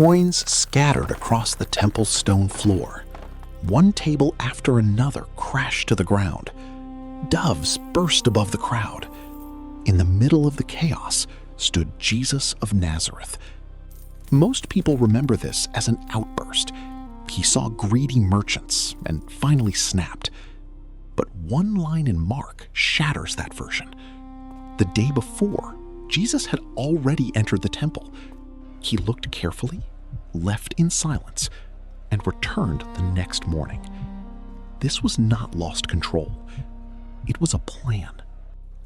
Coins scattered across the temple's stone floor. One table after another crashed to the ground. Doves burst above the crowd. In the middle of the chaos stood Jesus of Nazareth. Most people remember this as an outburst. He saw greedy merchants and finally snapped. But one line in Mark shatters that version. The day before, Jesus had already entered the temple. He looked carefully, left in silence, and returned the next morning. This was not lost control. It was a plan.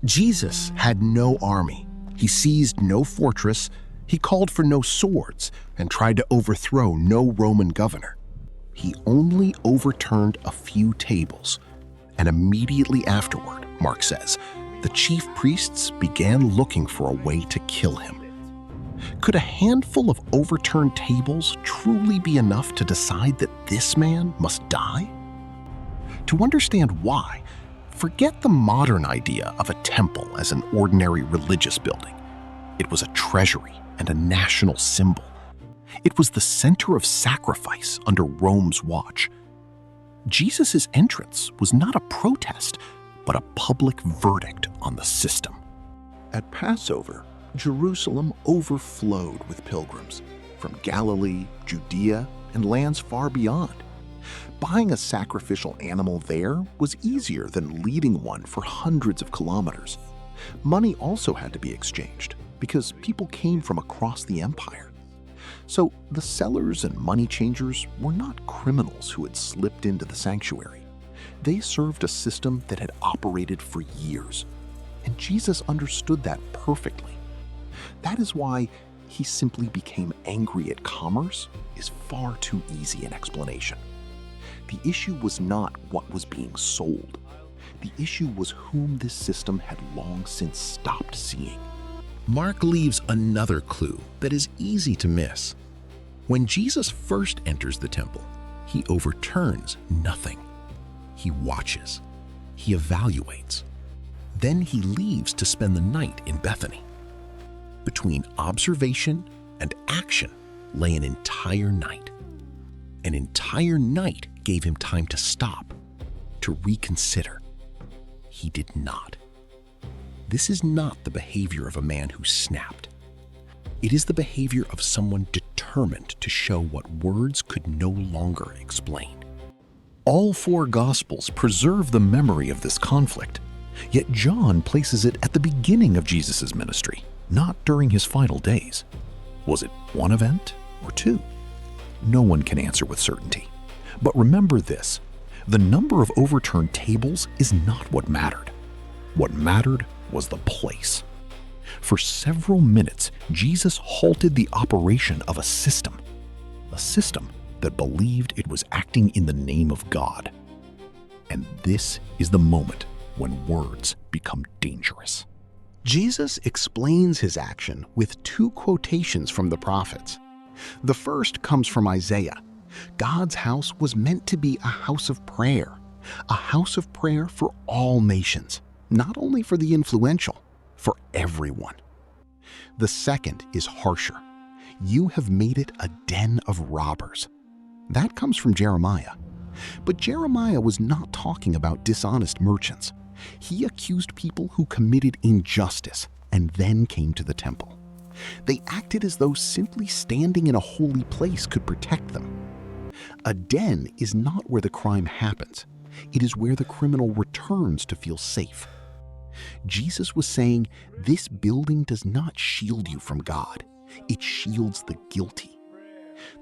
Jesus had no army. He seized no fortress. He called for no swords and tried to overthrow no Roman governor. He only overturned a few tables. And immediately afterward, Mark says, the chief priests began looking for a way to kill him. Could a handful of overturned tables truly be enough to decide that this man must die? To understand why, forget the modern idea of a temple as an ordinary religious building. It was a treasury and a national symbol. It was the center of sacrifice under Rome's watch. Jesus' entrance was not a protest, but a public verdict on the system. At Passover, Jerusalem overflowed with pilgrims from Galilee, Judea, and lands far beyond. Buying a sacrificial animal there was easier than leading one for hundreds of kilometers. Money also had to be exchanged because people came from across the empire. So the sellers and money changers were not criminals who had slipped into the sanctuary. They served a system that had operated for years, and Jesus understood that perfectly. That is why he simply became angry at commerce is far too easy an explanation. The issue was not what was being sold. The issue was whom this system had long since stopped seeing. Mark leaves another clue that is easy to miss. When Jesus first enters the temple, he overturns nothing. He watches. He evaluates. Then he leaves to spend the night in Bethany. Between observation and action lay an entire night. An entire night gave him time to stop, to reconsider. He did not. This is not the behavior of a man who snapped. It is the behavior of someone determined to show what words could no longer explain. All four Gospels preserve the memory of this conflict, yet John places it at the beginning of Jesus' ministry, not during his final days. Was it one event or two? No one can answer with certainty. But remember this, the number of overturned tables is not what mattered. What mattered was the place. For several minutes, Jesus halted the operation of a system that believed it was acting in the name of God. And this is the moment when words become dangerous. Jesus explains his action with two quotations from the prophets. The first comes from Isaiah. God's house was meant to be a house of prayer for all nations, not only for the influential, for everyone. The second is harsher. You have made it a den of robbers. That comes from Jeremiah. But Jeremiah was not talking about dishonest merchants. He accused people who committed injustice and then came to the temple. They acted as though simply standing in a holy place could protect them. A den is not where the crime happens. It is where the criminal returns to feel safe. Jesus was saying, this building does not shield you from God. It shields the guilty.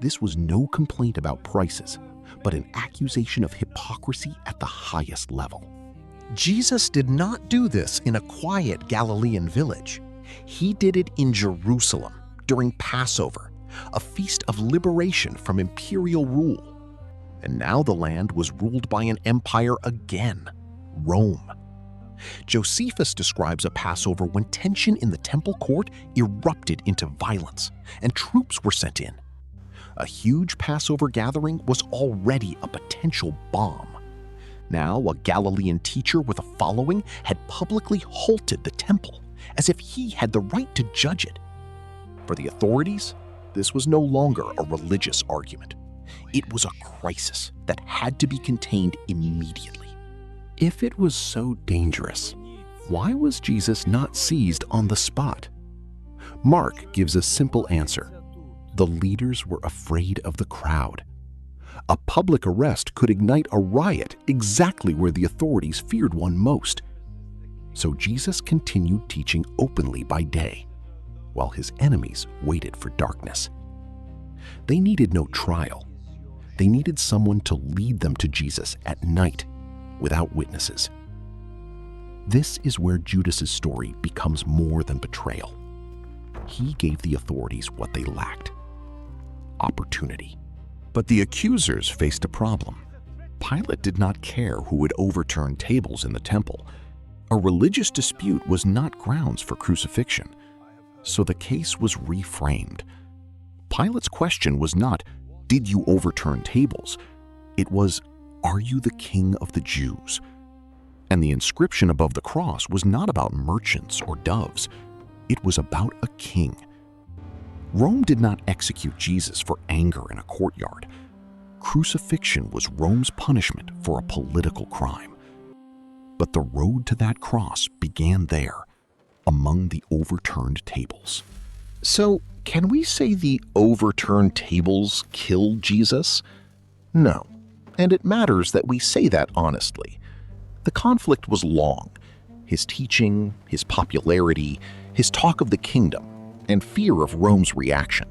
This was no complaint about prices, but an accusation of hypocrisy at the highest level. Jesus did not do this in a quiet Galilean village. He did it in Jerusalem during Passover, a feast of liberation from imperial rule. And now the land was ruled by an empire again, Rome. Josephus describes a Passover when tension in the temple court erupted into violence and troops were sent in. A huge Passover gathering was already a potential bomb. Now, a Galilean teacher with a following had publicly halted the temple as if he had the right to judge it. For the authorities, This was no longer a religious argument. It was a crisis that had to be contained immediately. If it was so dangerous, why was Jesus not seized on the spot? Mark gives a simple answer. The leaders were afraid of the crowd. A public arrest could ignite a riot exactly where the authorities feared one most. So Jesus continued teaching openly by day, while his enemies waited for darkness. They needed no trial. They needed someone to lead them to Jesus at night, without witnesses. This is where Judas's story becomes more than betrayal. He gave the authorities what they lacked: opportunity. But the accusers faced a problem. Pilate did not care who would overturn tables in the temple. A religious dispute was not grounds for crucifixion, so the case was reframed. Pilate's question was not, "Did you overturn tables?" It was, "Are you the king of the Jews?" And the inscription above the cross was not about merchants or doves. It was about a king. Rome did not execute Jesus for anger in a courtyard. Crucifixion was Rome's punishment for a political crime. But the road to that cross began there, among the overturned tables. So, can we say the overturned tables killed Jesus? No, and it matters that we say that honestly. The conflict was long. His teaching, his popularity, his talk of the kingdom, and fear of Rome's reaction.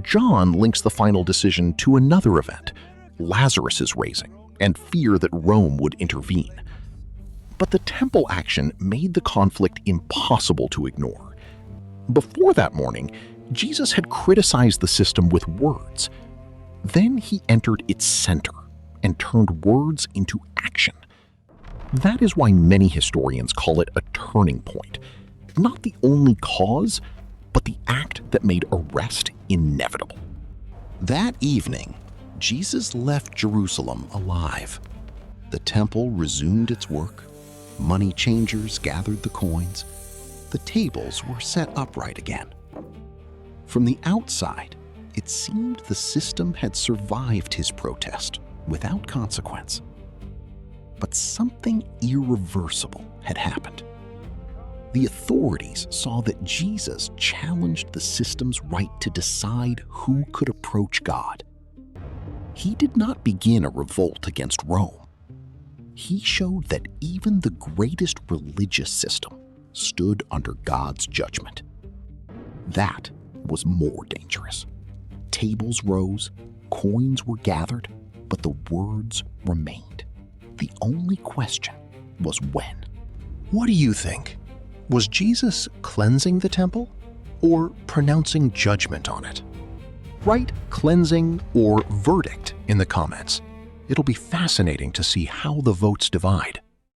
John links the final decision to another event, Lazarus's raising, and fear that Rome would intervene. But the temple action made the conflict impossible to ignore. Before that morning, Jesus had criticized the system with words. Then he entered its center and turned words into action. That is why many historians call it a turning point. Not the only cause, but the act that made arrest inevitable. That evening, Jesus left Jerusalem alive. The temple resumed its work. Money changers gathered the coins. The tables were set upright again. From the outside, it seemed the system had survived his protest without consequence. But something irreversible had happened. The authorities saw that Jesus challenged the system's right to decide who could approach God. He did not begin a revolt against Rome. He showed that even the greatest religious system stood under God's judgment. That was more dangerous. Tables rose, coins were gathered, but the words remained. The only question was when. What do you think? Was Jesus cleansing the temple or pronouncing judgment on it? Write cleansing or verdict in the comments. It'll be fascinating to see how the votes divide.